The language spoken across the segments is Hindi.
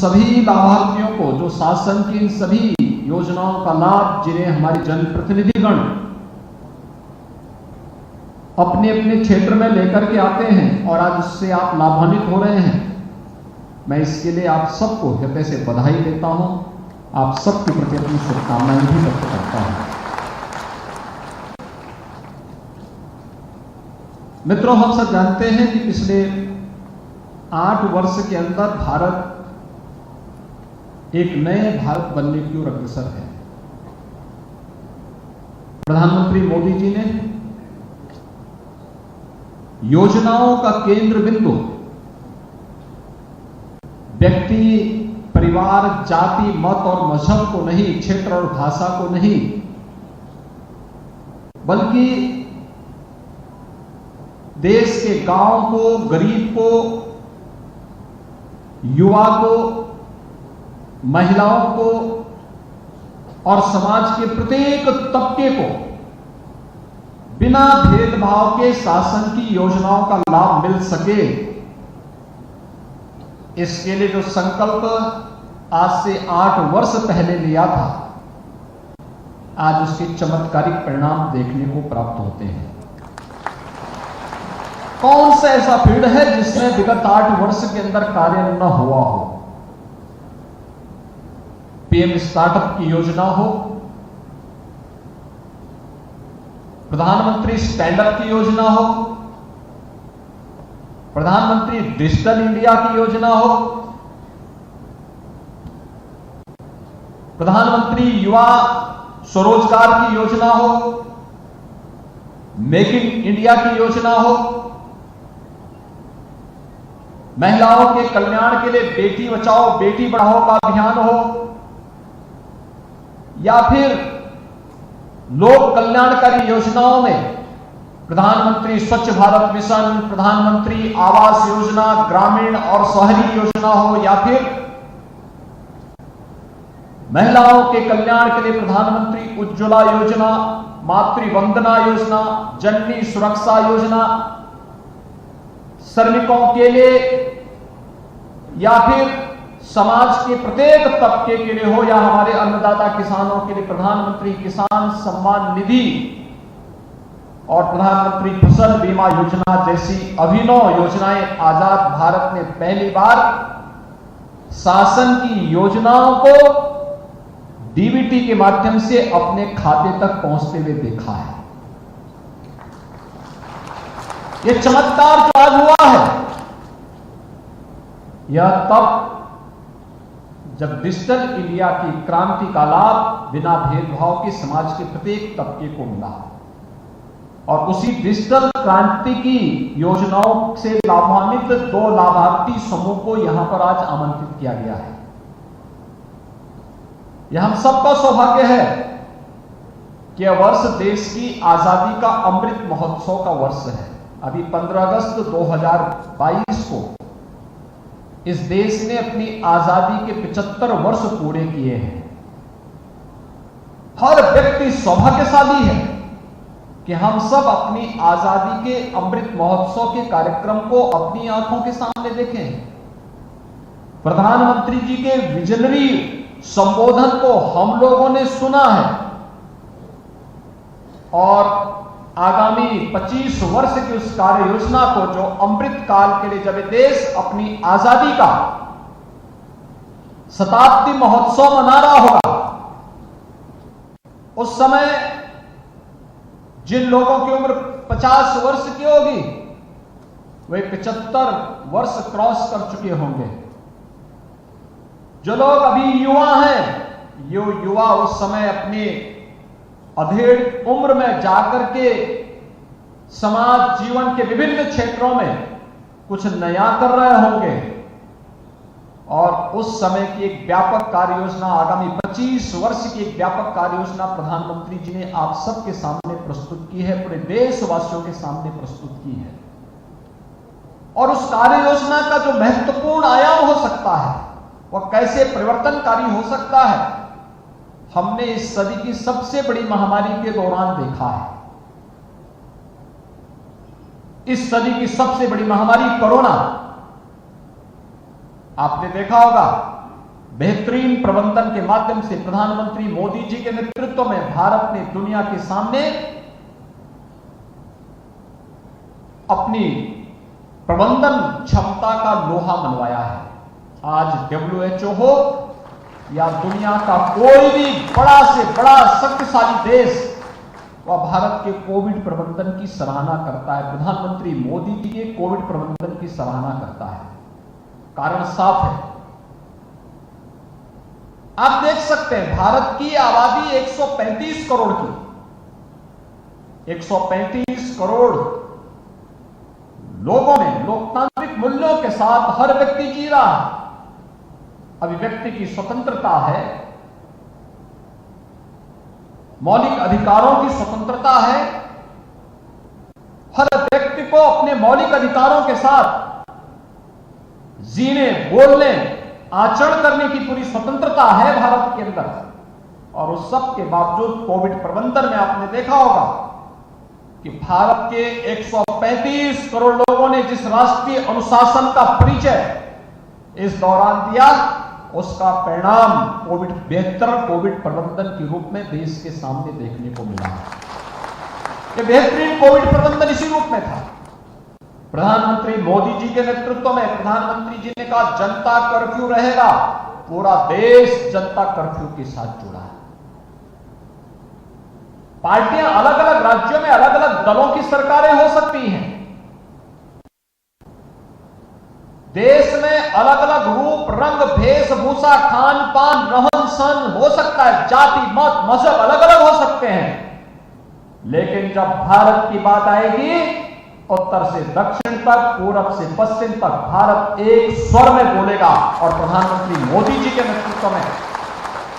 सभी लाभार्थियों को जो शासन की इन सभी योजनाओं का लाभ जिन्हें हमारे जनप्रतिनिधिगण अपने अपने क्षेत्र में लेकर के आते हैं और आज उससे आप लाभान्वित हो रहे हैं, मैं इसके लिए आप सबको हृदय से बधाई देता हूं, आप सबके प्रति अपनी शुभकामनाएं भी व्यक्त करता हूं। मित्रों, हम सब जानते हैं कि पिछले 8 वर्ष के अंदर भारत एक नए भारत बनने की ओर अग्रसर है। प्रधानमंत्री मोदी जी ने योजनाओं का केंद्र बिंदु व्यक्ति, परिवार, जाति, मत और मजहब को नहीं, क्षेत्र और भाषा को नहीं, बल्कि देश के गांव को, गरीब को, युवा को, महिलाओं को और समाज के प्रत्येक तबके को बिना भेदभाव के शासन की योजनाओं का लाभ मिल सके, इसके लिए जो संकल्प आज से 8 वर्ष पहले लिया था, आज उसके चमत्कारिक परिणाम देखने को प्राप्त होते हैं। कौन सा ऐसा फील्ड है जिसमें विगत 8 वर्ष के अंदर कार्य न हुआ हो? पीएम स्टार्टअप की योजना हो, प्रधानमंत्री स्टैंड अप की योजना हो, प्रधानमंत्री डिजिटल इंडिया की योजना हो, प्रधानमंत्री युवा स्वरोजगार की योजना हो, मेक इन इंडिया की योजना हो, महिलाओं के कल्याण के लिए बेटी बचाओ बेटी पढ़ाओ का अभियान हो, या फिर लोक कल्याणकारी योजनाओं में प्रधानमंत्री स्वच्छ भारत मिशन, प्रधानमंत्री आवास योजना, ग्रामीण और शहरी योजना हो, या फिर महिलाओं के कल्याण के लिए प्रधानमंत्री उज्ज्वला योजना, मातृ वंदना योजना, जननी सुरक्षा योजना, श्रमिकों के लिए, या फिर समाज के प्रत्येक तबके के लिए हो, या हमारे अन्नदाता किसानों के लिए प्रधानमंत्री किसान सम्मान निधि और प्रधानमंत्री फसल बीमा योजना जैसी अभिनव योजनाएं आजाद भारत ने पहली बार शासन की योजनाओं को डीबीटी के माध्यम से अपने खाते तक पहुंचते हुए देखा है। यह चमत्कार जो आज हुआ है, यह तब जब डिजिटल इंडिया की क्रांति का लाभ बिना भेदभाव के समाज के प्रत्येक तबके को मिला, और उसी डिजिटल क्रांति की योजनाओं से लाभान्वित 2 लाभार्थी समूह को यहां पर आज आमंत्रित किया गया है। यह हम सबका सौभाग्य है कि यह वर्ष देश की आजादी का अमृत महोत्सव का वर्ष है। अभी 15 अगस्त 2022 को इस देश ने अपनी आजादी के 75 वर्ष पूरे किए हैं। हर व्यक्ति सौभाग्यशाली है कि हम सब अपनी आजादी के अमृत महोत्सव के कार्यक्रम को अपनी आंखों के सामने देखें। प्रधानमंत्री जी के विजनरी संबोधन को हम लोगों ने सुना है, और आगामी 25 वर्ष की उस कार्य योजना को, जो अमृत काल के लिए जब देश अपनी आजादी का शताब्दी महोत्सव मना रहा होगा, उस समय जिन लोगों की उम्र 50 वर्ष की होगी, वे 75 वर्ष क्रॉस कर चुके होंगे। जो लोग अभी युवा हैं, युवा उस समय अपने अधेड़ उम्र में जाकर के समाज जीवन के विभिन्न क्षेत्रों में कुछ नया कर रहे होंगे, और उस समय की एक व्यापक कार्य योजना, आगामी 25 वर्ष की एक व्यापक कार्य योजना प्रधानमंत्री जी ने आप सबके सामने प्रस्तुत की है, पूरे देशवासियों के सामने प्रस्तुत की है। और उस कार्य योजना का जो महत्वपूर्ण आयाम हो सकता है, वह कैसे परिवर्तनकारी हो सकता है, हमने इस सदी की सबसे बड़ी महामारी के दौरान देखा है। इस सदी की सबसे बड़ी महामारी कोरोना, आपने देखा होगा बेहतरीन प्रबंधन के माध्यम से प्रधानमंत्री मोदी जी के नेतृत्व में भारत ने दुनिया के सामने अपनी प्रबंधन क्षमता का लोहा मनवाया है। आज WHO हो या दुनिया का कोई भी बड़ा से बड़ा शक्तिशाली देश, वह भारत के कोविड प्रबंधन की सराहना करता है। प्रधानमंत्री मोदी जी के कोविड प्रबंधन की सराहना करता है। कारण साफ है, आप देख सकते हैं भारत की आबादी 135 करोड़ की, 135 करोड़ लोगों में लोकतांत्रिक मूल्यों के साथ हर व्यक्ति जी रहा है। अभिव्यक्ति की स्वतंत्रता है, मौलिक अधिकारों की स्वतंत्रता है। हर व्यक्ति को अपने मौलिक अधिकारों के साथ जीने, बोलने, आचरण करने की पूरी स्वतंत्रता है भारत के अंदर। और उस सब के बावजूद कोविड प्रबंधन में आपने देखा होगा कि भारत के 135 करोड़ लोगों ने जिस राष्ट्रीय अनुशासन का परिचय इस दौरान दिया, उसका परिणाम बेहतर कोविड प्रबंधन के रूप में देश के सामने देखने को मिला। यह बेहतरीन कोविड प्रबंधन इसी रूप में था। प्रधानमंत्री मोदी जी के नेतृत्व में प्रधानमंत्री जी ने कहा जनता कर्फ्यू रहेगा, पूरा देश जनता कर्फ्यू के साथ जुड़ा है। पार्टियां अलग अलग राज्यों में अलग अलग दलों की सरकारें हो सकती हैं, देश में अलग अलग रूप, रंग, वेशभूषा, खान पान, रहन सहन हो सकता है, जाति, मत, मजहब अलग अलग हो सकते हैं, लेकिन जब भारत की बात आएगी, उत्तर से दक्षिण तक, पूरब से पश्चिम तक भारत एक स्वर में बोलेगा। और प्रधानमंत्री मोदी जी के नेतृत्व में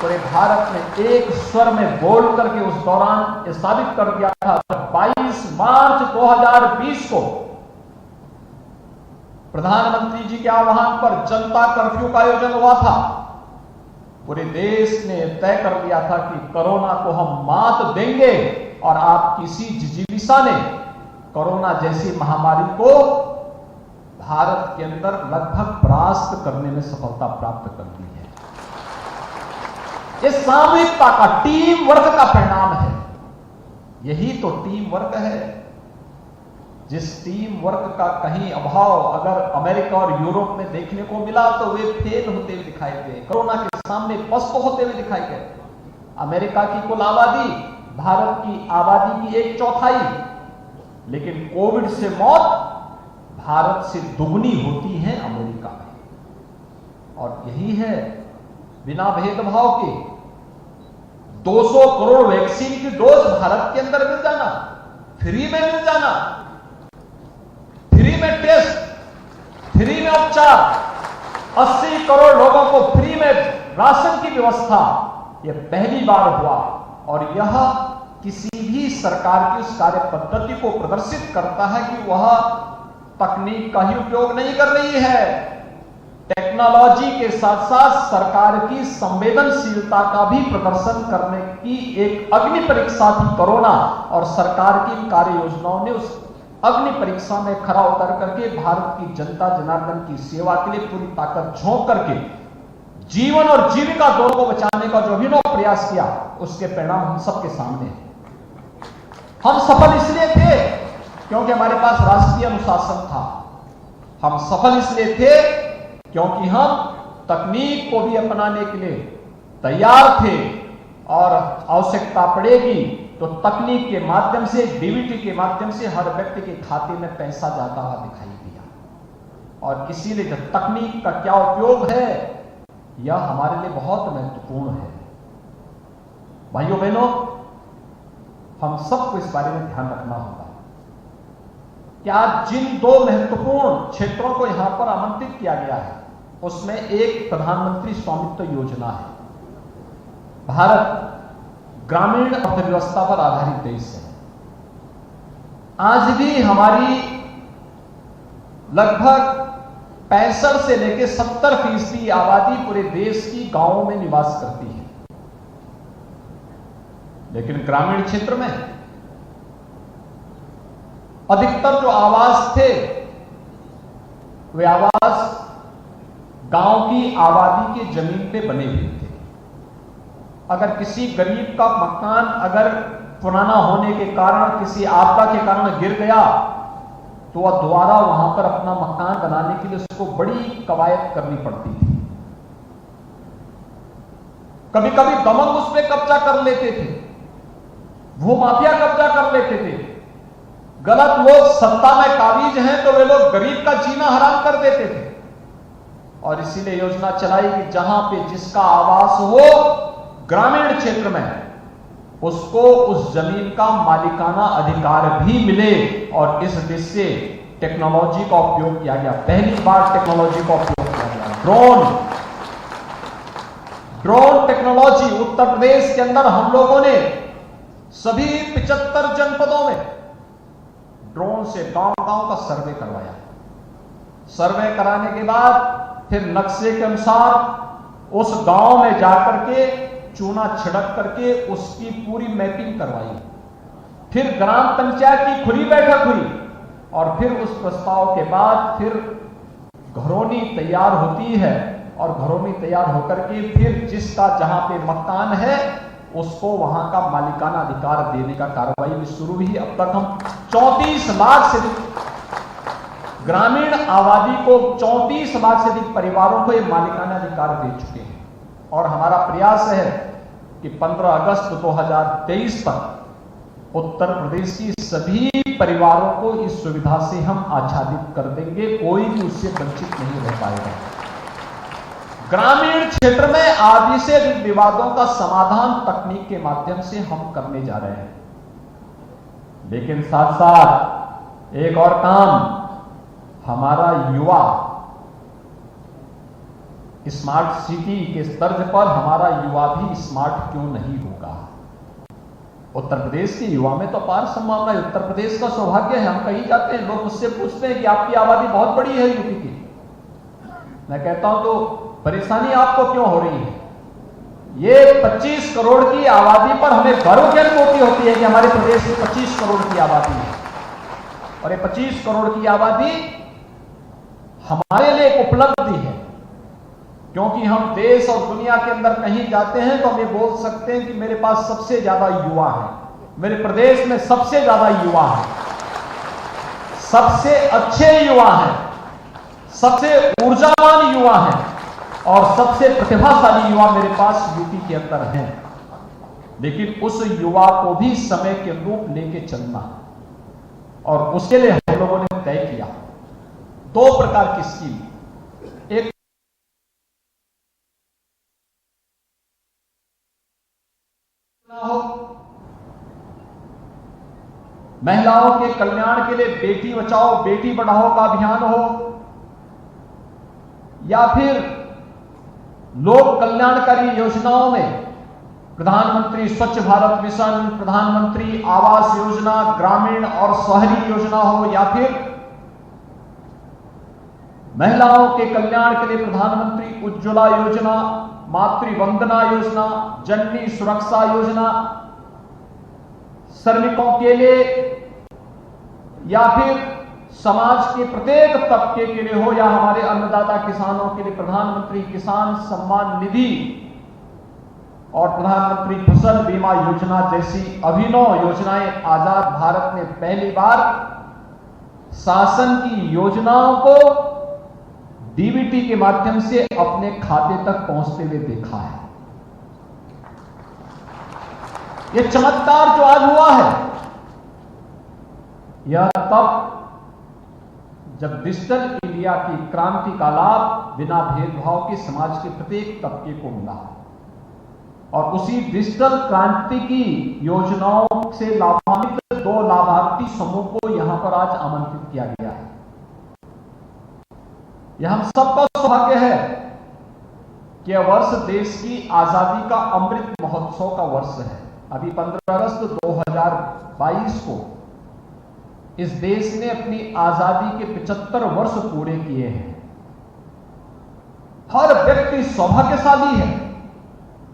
पूरे भारत ने एक स्वर में बोल करके उस दौरान यह साबित कर दिया था। 22 मार्च 2020 को प्रधानमंत्री जी के आह्वान पर जनता कर्फ्यू का आयोजन हुआ था। पूरे देश ने तय कर दिया था कि कोरोना को हम मात देंगे और आप किसी जिजीविषा ने कोरोना जैसी महामारी को भारत के अंदर लगभग परास्त करने में सफलता प्राप्त कर दी है। यह सामूहिकता का, टीम वर्क का परिणाम है। यही तो टीम वर्क है। जिस टीम वर्क का कहीं अभाव अगर अमेरिका और यूरोप में देखने को मिला तो वे फेल होते हुए दिखाई दे, कोरोना के सामने पस्त होते हुए दिखाई दे। अमेरिका की कुल आबादी भारत की आबादी की 1/4, लेकिन कोविड से मौत भारत से दुगनी होती है अमेरिका में। और यही है बिना भेदभाव के 200 करोड़ वैक्सीन की डोज भारत के अंदर मिल जाना, फ्री में मिल जाना, फ्री में टेस्ट, फ्री में उपचार, 80 करोड़ लोगों को फ्री में राशन की व्यवस्था, यह पहली बार हुआ। और यह किसी भी सरकार की उस कार्य पद्धति को प्रदर्शित करता है कि वह तकनीक का ही उपयोग नहीं कर रही है, टेक्नोलॉजी के साथ साथ सरकार की संवेदनशीलता का भी प्रदर्शन करने की एक अग्नि परीक्षा थी कोरोना। और सरकार की कार्य योजनाओं ने उस अग्नि परीक्षा में खरा उतर करके भारत की जनता जनार्दन की सेवा के लिए पूरी ताकत झोंक करके जीवन और जीविका दोनों को बचाने का जो अभिनव प्रयास किया, उसके परिणाम हम सबके सामने हैं। हम सफल इसलिए थे क्योंकि हमारे पास राष्ट्रीय अनुशासन था। हम सफल इसलिए थे क्योंकि हम तकनीक को भी अपनाने के लिए तैयार थे, और आवश्यकता पड़ेगी तो तकनीक के माध्यम से, डीबीटी के माध्यम से हर व्यक्ति के खाते में पैसा जाता हुआ दिखाई दिया। और इसीलिए जो तकनीक का क्या उपयोग है, यह हमारे लिए बहुत महत्वपूर्ण है। भाइयों बहनों, हम सबको इस बारे में ध्यान रखना होगा कि आज जिन 2 महत्वपूर्ण क्षेत्रों को यहां पर आमंत्रित किया गया है, उसमें एक प्रधानमंत्री स्वामित्व योजना है। भारत ग्रामीण अर्थव्यवस्था पर आधारित देश है। आज भी हमारी लगभग 65 से लेकर 70% आबादी पूरे देश की गांवों में निवास करती है, लेकिन ग्रामीण क्षेत्र में अधिकतर जो आवास थे वे आवास गांव की आबादी के जमीन पे बने हुए थे। अगर किसी गरीब का मकान अगर पुराना होने के कारण, किसी आपदा के कारण गिर गया, तो वह दोबारा वहां पर अपना मकान बनाने के लिए उसको बड़ी कवायद करनी पड़ती थी। कभी कभी दमन उस पर कब्जा कर लेते थे, भूमाफिया कब्जा कर लेते थे। गलत लोग सत्ता में काबिज हैं तो वे लोग गरीब का जीना हराम कर देते थे। और इसीलिए योजना चलाई कि जहां पे जिसका आवास हो ग्रामीण क्षेत्र में, उसको उस जमीन का मालिकाना अधिकार भी मिले। और इस दृष्टि से टेक्नोलॉजी का उपयोग किया गया। पहली बार टेक्नोलॉजी का उपयोग किया गया। ड्रोन टेक्नोलॉजी उत्तर प्रदेश के अंदर हम लोगों ने सभी 75 जनपदों में ड्रोन से गांव-गांव का सर्वे करवाया। सर्वे कराने के बाद फिर नक्शे के अनुसार उस गांव में जाकर के चूना छिड़क करके उसकी पूरी मैपिंग करवाई। फिर ग्राम पंचायत की खुली बैठक हुई और फिर उस प्रस्ताव के बाद फिर घरौनी तैयार होती है और घरौनी तैयार होकर के फिर जिसका जहां पे मकान है उसको वहां का मालिकाना अधिकार देने का कार्रवाई भी शुरू हुई। अब तक हम 34 लाख से ग्रामीण आबादी को 34 लाख से अधिक परिवारों को ये मालिकाना अधिकार दे चुके हैं। और हमारा प्रयास है कि 15 अगस्त 2023 तक उत्तर प्रदेश की सभी परिवारों को इस सुविधा से हम आच्छादित कर देंगे, कोई भी उससे वंचित नहीं रह पाएगा। ग्रामीण क्षेत्र में आदि से अधिक विवादों का समाधान तकनीक के माध्यम से हम करने जा रहे हैं। लेकिन साथ साथ एक और काम, हमारा युवा स्मार्ट सिटी के तर्ज पर हमारा युवा भी स्मार्ट क्यों नहीं होगा। उत्तर प्रदेश के युवा में तो अपार संभावना है। उत्तर प्रदेश का सौभाग्य है। हम कहीं जाते हैं, लोग मुझसे पूछते हैं कि आपकी आबादी बहुत बड़ी है यूपी की। मैं कहता हूं तो परेशानी आपको क्यों हो रही है? ये 25 करोड़ की आबादी पर हमें गर्व की अनुभूति होती है कि हमारे प्रदेश में 25 करोड़ की आबादी है। और ये 25 करोड़ की आबादी हमारे लिए एक उपलब्धि है, क्योंकि हम देश और दुनिया के अंदर कहीं जाते हैं तो हम ये बोल सकते हैं कि मेरे पास सबसे ज्यादा युवा है, मेरे प्रदेश में सबसे ज्यादा युवा है, सबसे अच्छे युवा हैं, सबसे ऊर्जावान युवा हैं और सबसे प्रतिभाशाली युवा मेरे पास यूपी के अंदर हैं। लेकिन उस युवा को भी समय के अनुरूप लेके चलना, और उसके लिए हम लोगों ने तय किया 2 प्रकार की स्कीम। एक हो महिलाओं के कल्याण के लिए बेटी बचाओ बेटी पढ़ाओ का अभियान हो, या फिर लोक कल्याणकारी योजनाओं में प्रधानमंत्री स्वच्छ भारत मिशन, प्रधानमंत्री आवास योजना, ग्रामीण और शहरी योजना हो, या फिर महिलाओं के कल्याण के लिए प्रधानमंत्री उज्ज्वला योजना, मातृ वंदना योजना, जननी सुरक्षा योजना, श्रमिकों के लिए, या फिर समाज के प्रत्येक तबके के लिए हो, या हमारे अन्नदाता किसानों के लिए प्रधानमंत्री किसान सम्मान निधि और प्रधानमंत्री फसल बीमा योजना जैसी अभिनव योजनाएं आजाद भारत ने पहली बार शासन की योजनाओं को डीबीटी के माध्यम से अपने खाते तक पहुंचते हुए देखा है। यह चमत्कार जो आज हुआ है, यह तब जब डिजिटल इंडिया की क्रांति का लाभ बिना भेदभाव के समाज के प्रत्येक तबके को मिला, और उसी डिजिटल क्रांति की योजनाओं से लाभान्वित 2 लाभार्थी समूह को यहां पर आज आमंत्रित किया गया है। यह हम सबका सौभाग्य है कि यह वर्ष देश की आजादी का अमृत महोत्सव का वर्ष है। अभी 15 अगस्त 2022 को इस देश ने अपनी आजादी के 75 वर्ष पूरे किए हैं। हर व्यक्ति सौभाग्यशाली है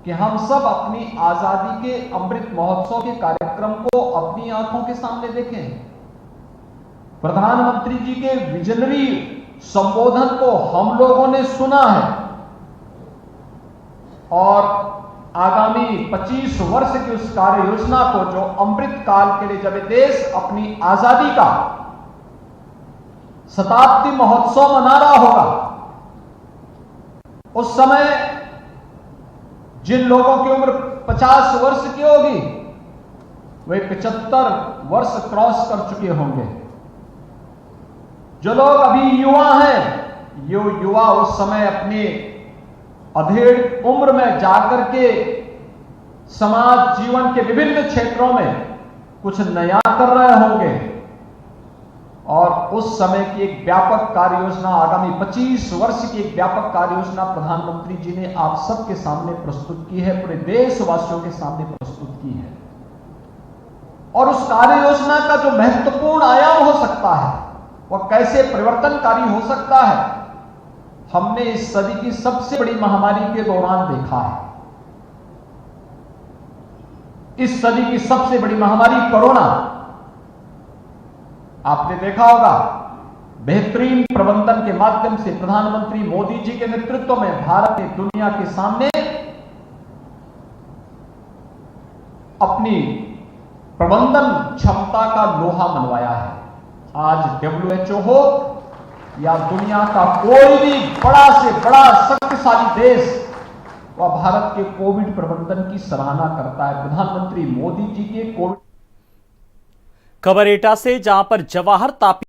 कि हम सब अपनी आजादी के अमृत महोत्सव के कार्यक्रम को अपनी आंखों के सामने देखें। प्रधानमंत्री जी के विजनरी संबोधन को हम लोगों ने सुना है और आगामी 25 वर्ष की उस कार्य योजना को, जो अमृत काल के लिए जब देश अपनी आजादी का शताब्दी महोत्सव मना रहा होगा, उस समय जिन लोगों की उम्र 50 वर्ष की होगी वे 75 वर्ष क्रॉस कर चुके होंगे। जो लोग अभी युवा हैं, यो युवा उस समय अपने अधेड़ उम्र में जाकर के समाज जीवन के विभिन्न क्षेत्रों में कुछ नया कर रहे होंगे और उस समय की एक व्यापक कार्य योजना, आगामी 25 वर्ष की एक व्यापक कार्य योजना प्रधानमंत्री जी ने आप सबके सामने प्रस्तुत की है, पूरे देशवासियों के सामने प्रस्तुत की है। और उस कार्य योजना का जो महत्वपूर्ण आयाम हो सकता है, वह कैसे परिवर्तनकारी हो सकता है, हमने इस सदी की सबसे बड़ी महामारी के दौरान देखा है। इस सदी की सबसे बड़ी महामारी कोरोना, आपने देखा होगा बेहतरीन प्रबंधन के माध्यम से प्रधानमंत्री मोदी जी के नेतृत्व में भारत ने दुनिया के सामने अपनी प्रबंधन क्षमता का लोहा मनवाया है। आज WHO हो या दुनिया का कोई भी बड़ा से बड़ा शक्तिशाली देश, वह भारत के कोविड प्रबंधन की सराहना करता है। प्रधानमंत्री मोदी जी के कोविड खबर एटा से, जहां पर जवाहर तापी